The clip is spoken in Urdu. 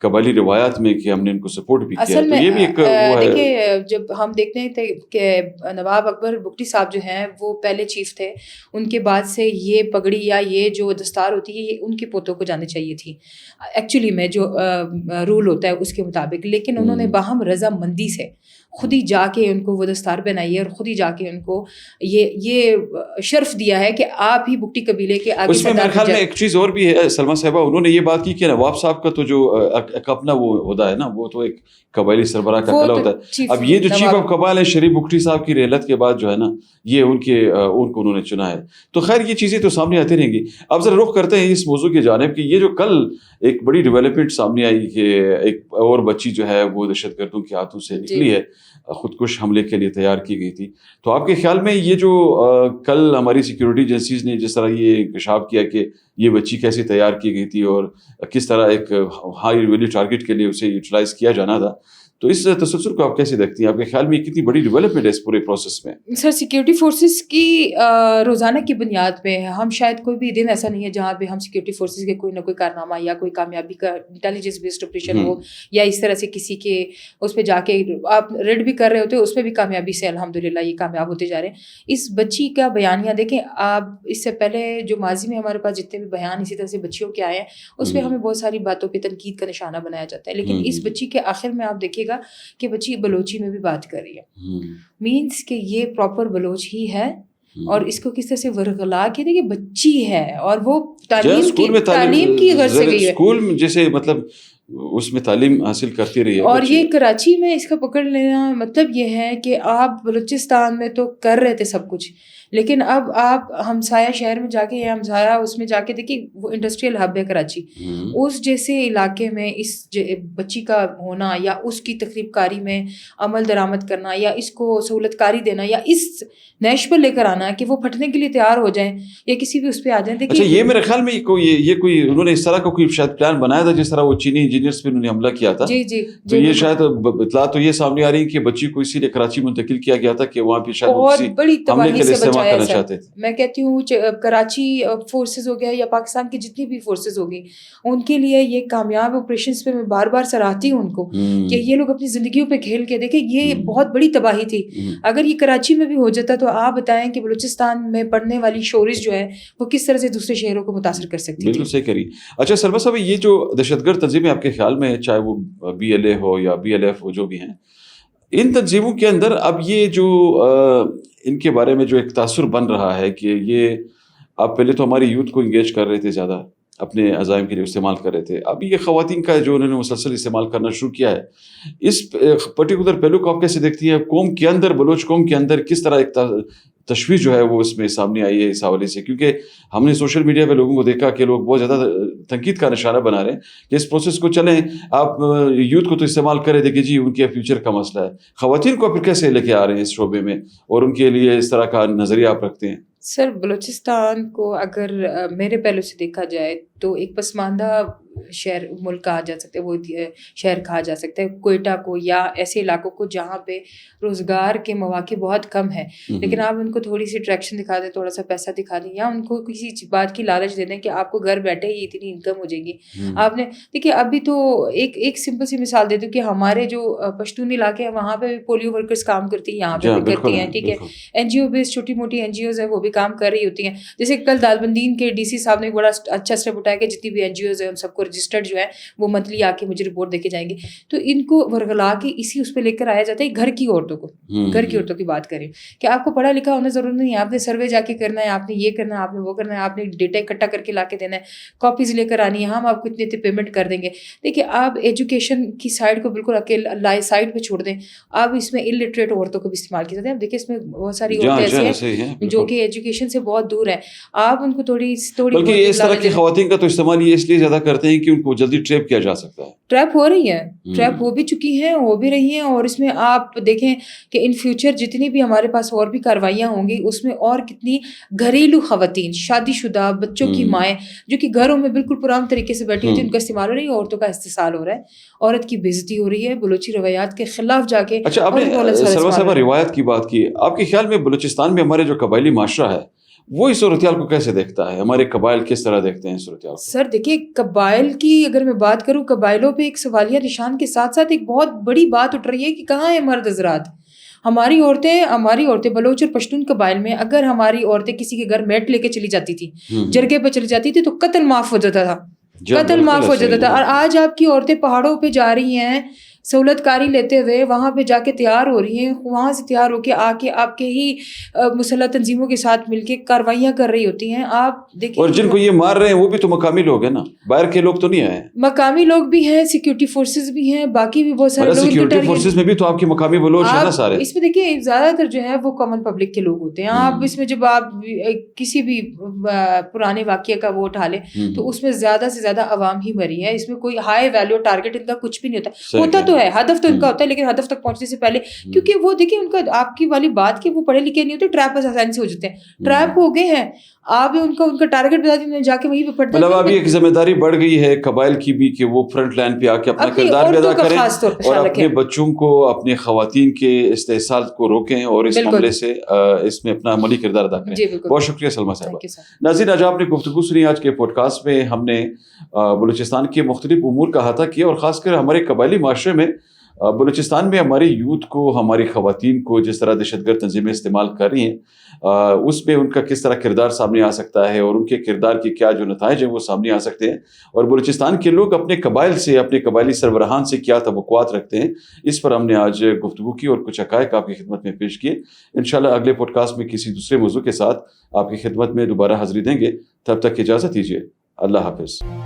قبائلی روایات میں کہ ہم نے ان کو سپورٹ بھی کیا. اصل تو میں یہ بھی ایک وہ ہے. دیکھیے جب ہم دیکھتے ہیں کہ نواب اکبر بگٹی صاحب جو ہیں وہ پہلے چیف تھے, ان کے بعد سے یہ پگڑی یا یہ جو دستار ہوتی ہے یہ ان کے پوتوں کو جانی چاہیے تھی ایکچولی میں, جو رول ہوتا ہے اس کے مطابق, لیکن انہوں نے باہم رضامندی سے خود ہی جا کے ان کو وہ دستار پہنائی ہے اور خود ہی جا کے ان کو یہ شرف دیا ہے کہ آپ ہی بگٹی قبیلے کے آگے. اس میں میرے خیال میں ایک چیز اور بھی ہے سلمہ صاحبہ, انہوں نے یہ بات کی کہ نواب صاحب کا تو جو ایک اپنا وہ عہدہ ہے نا, وہ تو ایک قبائلی سربراہ کا کلا ہوتا ہے. اب یہ جو چیف آف قبائل ہے شریف بگٹی صاحب کی رحلت کے بعد جو ہے نا, یہ ان کو انہوں نے چنا ہے. تو خیر یہ چیزیں تو سامنے آتی رہیں گی. اب ذرا رخ کرتے ہیں اس موضوع کی جانب کہ یہ جو کل ایک بڑی ڈیولپمنٹ سامنے آئی کہ ایک اور بچی جو ہے وہ دہشت گردوں کے ہاتھوں سے نکلی ہے, خودکش حملے کے لیے تیار کی گئی تھی. تو آپ کے خیال میں یہ جو کل ہماری سیکیورٹی ایجنسیز نے جس طرح یہ انکشاف کیا کہ یہ بچی کیسے تیار کی گئی تھی اور کس طرح ایک ہائی ویلیو ٹارگٹ کے لیے اسے یوٹیلائز کیا جانا تھا, تو اس تسلسل کو آپ کیسے دیکھتی ہیں؟ آپ کے خیال میں کتنی بڑی ڈیولپمنٹ ہے اس پورے پروسیس میں؟ سر سیکیورٹی فورسز کی روزانہ کی بنیاد پہ ہم شاید کوئی بھی دن ایسا نہیں ہے جہاں پہ ہم سیکیورٹی فورسز کے کوئی نہ کوئی کارنامہ یا کوئی کامیابی کا انٹیلیجنس بیسڈ آپریشن ہو یا اس طرح سے کسی کے اس پہ جا کے آپ ریڈ بھی کر رہے ہوتے, اس پہ بھی کامیابی سے الحمدللہ یہ کامیاب ہوتے جا رہے ہیں. اس بچی کا بیانیہ دیکھیں آپ, اس سے پہلے جو ماضی میں ہمارے پاس جتنے بھی بیان اسی طرح سے بچیوں کے آئے ہیں اس پہ ہمیں بہت ساری باتوں پہ تنقید کا نشانہ بنایا جاتا ہے, لیکن اس بچی کے آخر میں آپ دیکھیے گا کہ بچی بلوچی میں بھی بات کر رہی ہے, مینس کہ یہ پراپر بلوچ ہی ہے اور اس کو کس طرح سے ورغلا کے دیکھیے بچی ہے اور وہ تعلیم کی غرض سے گئی ہے اسکول میں, جیسے مطلب اس میں تعلیم حاصل کرتی رہی ہے. اور یہ کراچی میں اس کا پکڑ لینا مطلب یہ ہے کہ آپ بلوچستان میں تو کر رہے تھے سب کچھ, لیکن اب آپ ہمسایہ شہر میں جا کے یا ہمسایہ اس میں جا کے دیکھیے وہ انڈسٹریل ہب ہے کراچی, اس جیسے علاقے میں اس بچی کا ہونا یا اس کی تقریب کاری میں عمل درآمد کرنا یا اس کو سہولت کاری دینا یا اس نیش پر لے کر آنا کہ وہ پھٹنے کے لیے تیار ہو جائیں یا کسی بھی اس پہ آ جائیں. اچھا یہ میرے خیال میں یہ کوئی انہوں نے اس طرح کا کوئی شاید پلان بنایا تھا جس طرح وہ چینی انجینئرس پہ انہوں نے حملہ کیا تھا. جی تو یہ شاید اطلاع تو یہ سامنے آ رہی ہے کہ بچی کو اسی لیے کراچی منتقل کیا گیا تھا کہ وہاں پہ شاید بہت بڑی تباہی سے بچایا ہے. چاہتے تھے. میں کہتی ہوں کراچی فورسز ہو گیا یا پاکستان کی جتنی بھی فورسز ہوگی ان کے لیے یہ کامیاب آپریشنز پہ میں بار بار سراہتی ہوں ان کو کہ یہ لوگ اپنی زندگیوں پہ کھیل کے دیکھیں, یہ بہت بڑی تباہی تھی. اگر یہ کراچی میں بھی ہو جاتا تو آپ بتائیں کہ بلوچستان میں پڑھنے والی شورش جو ہے وہ کس طرح سے دوسرے شہروں کو متاثر کر سکتی ہے. بالکل صحیح کری. اچھا سلمہ صاحب, یہ جو دہشت گرد تنظیمیں آپ کے خیال میں چاہے وہ BLA ہو یا BLF ہو جو بھی ہیں, ان تنظیموں کے اندر اب یہ جو ان کے بارے میں جو ایک تاثر بن رہا ہے کہ یہ آپ پہلے تو ہماری یوتھ کو انگیج کر رہے تھے, زیادہ اپنے عزائم کے لیے استعمال کر رہے تھے, اب یہ خواتین کا جو انہوں نے مسلسل استعمال کرنا شروع کیا ہے, اس پرٹیکولر پہلو کو آپ کیسے دیکھتی ہیں؟ قوم کے اندر, بلوچ قوم کے اندر کس طرح ایک تشویش جو ہے وہ اس میں سامنے آئی ہے اس حوالے سے, کیونکہ ہم نے سوشل میڈیا پہ لوگوں کو دیکھا کہ لوگ بہت زیادہ تنقید کا نشانہ بنا رہے ہیں کہ اس پروسیس کو چلیں, آپ یوتھ کو تو استعمال کرے دیکھیں جی ان کے فیوچر کا مسئلہ ہے, خواتین کو پھر کیسے لے کے آ رہے ہیں اس شعبے میں اور ان کے لیے اس طرح کا نظریہ آپ رکھتے ہیں؟ سر بلوچستان کو اگر میرے پہلو سے دیکھا جائے تو ایک پسماندہ شہر ملک کہا جا سکتا ہے, وہ شہر کہا جا سکتا ہے کوئٹہ کو یا ایسے علاقوں کو جہاں پہ روزگار کے مواقع بہت کم ہیں, لیکن آپ ان کو تھوڑی سی اٹریکشن دکھا دیں, تھوڑا سا پیسہ دکھا دیں یا ان کو کسی بات کی لالچ دے دیں کہ آپ کو گھر بیٹھے ہی اتنی انکم ہو جائے گی. آپ نے دیکھیے ابھی تو ایک سمپل سی مثال دے دوں کہ ہمارے جو پشتون علاقے ہیں وہاں پہ پولیو ورکرز کام کرتی ہیں, یہاں پہ بھی کرتی ہیں, ٹھیک ہے, NGO بیس چھوٹی موٹی NGOز ہیں وہ بھی کام کر رہی ہوتی ہیں. جیسے کل دالبندین کے DC صاحب نے ایک بڑا اچھا اسٹیپ اٹھایا کہ جتنی بھی NGOز ہیں ان سب کو رجسٹرڈ جو ہے وہ منتھلی آ کے مجھے رپورٹ دے کے جائیں گے. تو ان کو ورغلا کے اسی اس پہ لے کر آیا جاتا ہے گھر کی عورتوں کو, گھر کی عورتوں کی بات کریں کہ آپ کو پڑھا لکھا ہونا ضرورت نہیں ہے, آپ نے سروے جا کے کرنا ہے, آپ نے یہ کرنا ہے, آپ نے وہ کرنا ہے, آپ نے ڈیٹا اکٹھا کر کے لا کے دینا ہے, کاپیز لے کر آنی ہے, ہم آپ کو اتنے اتنے پیمنٹ کر دیں گے. دیکھیے آپ ایجوکیشن کی سائڈ کو بالکل اکیلے سائڈ پہ چھوڑ دیں, آپ اس میں الٹریٹ عورتوں کو بھی استعمال کیا جاتا ہے. آپ دیکھیں اس میں بہت ساری عورتیں ایسی ہیں جو کہ ایجوکیشن سے بہت دور ہیں, آپ ان کو تھوڑی بلکہ اس طرح کی خواتین کا تو استعمال یہ اس لیے زیادہ کرتے ہیں کہ ان کو جلدی ٹریپ کیا جا سکتا ہے. ٹریپ ہو رہی ہیں, ٹریپ ہو بھی چکی ہیں, ہو بھی رہی ہیں, اور اس میں آپ دیکھیں کہ ان فیوچر جتنی بھی ہمارے پاس اور بھی کاروائیاں ہوں گی اس میں اور کتنی گھریلو خواتین, شادی شدہ بچوں کی مائیں جو کہ گھروں میں بالکل پرام طریقے سے بیٹھی ہوتی ہیں, ان کا استعمال ہو رہی ہے, عورتوں کا استحصال ہو رہا ہے, عورت کی بے عزتی ہو رہی ہے, بلوچی روایات کے خلاف جا کے. اچھا آپ نے سلمہ صاحبہ روایت کی بات کی, آپ کے خیال میں بلوچستان میں ہمارے جو قبائلی معاشرہ ہے وہ اس صورتحال کو کیسے دیکھتا ہے؟ ہمارے قبائل کس طرح دیکھتے ہیں صورتحال کو؟ سر دیکھیے قبائل کی اگر میں بات کروں، قبائلوں پہ ایک سوالیہ نشان کے ساتھ ساتھ ایک بہت بڑی بات اٹھ رہی ہے کہ کہاں ہے مرد حضرات؟ ہماری عورتیں بلوچ اور پشتون قبائل میں اگر ہماری عورتیں کسی کے گھر میٹ لے کے چلی جاتی تھی، جرگے پہ چلی جاتی تھی، تو قتل معاف ہو جاتا تھا، قتل معاف ہو جاتا تھا۔ اور آج آپ کی عورتیں پہاڑوں پہ جا رہی ہیں سہولت کاری لیتے ہوئے، وہاں پہ جا کے تیار ہو رہی ہیں، وہاں سے تیار ہو کے آ کے آپ کے ہی مسلح تنظیموں کے ساتھ مل کے کاروائیاں کر رہی ہوتی ہیں۔ آپ دیکھیں، اور جن کو یہ مار رہے ہیں وہ بھی تو مقامی لوگ ہیں نا، باہر کے لوگ تو نہیں آئے۔ مقامی لوگ بھی ہیں، سیکیورٹی فورسز بھی ہیں، باقی بھی بہت سارے لوگ۔ سیکیورٹی فورسز میں بھی تو آپ کے مقامی بلوچ ہیں نا سارے۔ اس میں دیکھیے زیادہ تر جو ہے وہ کامن پبلک کے لوگ ہوتے ہیں۔ آپ اس میں جب آپ کسی بھی پرانے واقعے کا وہ اٹھا لیں تو اس میں زیادہ سے زیادہ عوام ہی مری ہے۔ اس میں کوئی ہائی ویلیو ٹارگیٹ ان کا کچھ بھی نہیں ہوتا تو ہے، ہدف تو ان کا ہوتا ہے، لیکن ہدف تک پہنچنے سے پہلے، کیونکہ وہ دیکھیں ان کا آپ کی والی بات کہ وہ پڑھے لکھے نہیں ہوتے، ٹریپ بس آسانی سے ہو جاتے ہیں، ٹریپ ہو گئے ہیں۔ آپ ان کا ٹارگیٹ بتا دیں، جا کے وہیں پہ پڑھتے ہیں۔ مطلب ابھی ایک ذمہ داری بڑھ گئی ہے قبائل کی بھی کہ وہ فرنٹ لائن پہ آ کے اپنا کردار بھی ادا کریں اور اپنے بچوں کو، اپنے خواتین کے استحصال کو روکیں اور اس معاملے سے اس میں اپنا عملی کردار ادا کریں۔ بہت شکریہ سلمیٰ صاحبہ۔ ناظرین، آج آپ نے گفتگو سنی۔ آج کے پوڈ کاسٹ میں ہم نے بلوچستان کے مختلف امور کا احاطہ کیا اور خاص کر ہمارے قبائلی معاشرے میں بلوچستان میں ہماری یوتھ کو، ہماری خواتین کو جس طرح دہشت گرد تنظیمیں استعمال کر رہی ہیں، اس میں ان کا کس طرح کردار سامنے آ سکتا ہے اور ان کے کردار کے کیا جو نتائج ہیں وہ سامنے آ سکتے ہیں، اور بلوچستان کے لوگ اپنے قبائل سے، اپنے قبائلی سربراہان سے کیا توقعات رکھتے ہیں، اس پر ہم نے آج گفتگو کی اور کچھ حقائق آپ کی خدمت میں پیش کیے۔ انشاءاللہ اگلے پوڈ کاسٹ میں کسی دوسرے موضوع کے ساتھ آپ کی خدمت میں دوبارہ حاضری دیں گے۔ تب تک اجازت دیجیے۔ اللہ حافظ۔